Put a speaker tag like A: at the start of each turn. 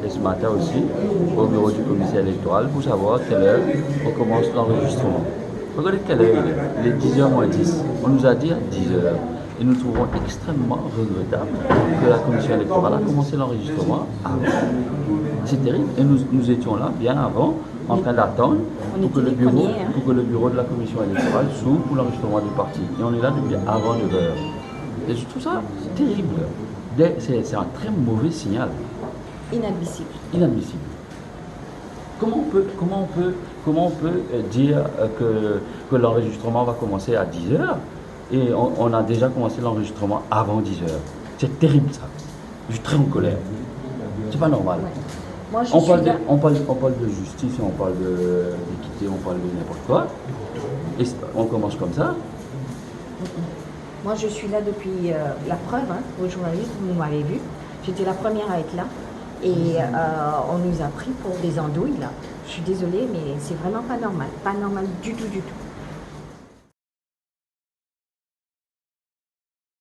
A: et ce matin aussi au bureau du commissaire électoral pour savoir à quelle heure on commence l'enregistrement. Regardez quelle heure il est 10h moins 10. On nous a dit à 10h. Et nous trouvons extrêmement regrettable que la commission électorale a commencé l'enregistrement avant. C'est terrible. Et nous étions là bien avant, en train d'attendre pour que le bureau de la commission électorale s'ouvre pour l'enregistrement du parti. Et on est là depuis avant 9h. Et je trouve ça terrible. C'est un très mauvais signal.
B: Inadmissible.
A: Inadmissible. Comment on peut dire que l'enregistrement va commencer à 10h et on a déjà commencé l'enregistrement avant 10h? C'est terrible ça. Je suis très en colère. C'est pas normal.
B: Ouais. Moi,
A: On parle de justice, on parle d'équité, on parle de n'importe quoi. Et on commence comme ça.
B: Moi, je suis là depuis la preuve, aux journalistes, vous m'avez vu. J'étais la première à être là. Et on nous a pris pour des andouilles, là. Je suis désolée, mais c'est vraiment pas normal. Pas normal du tout, du tout.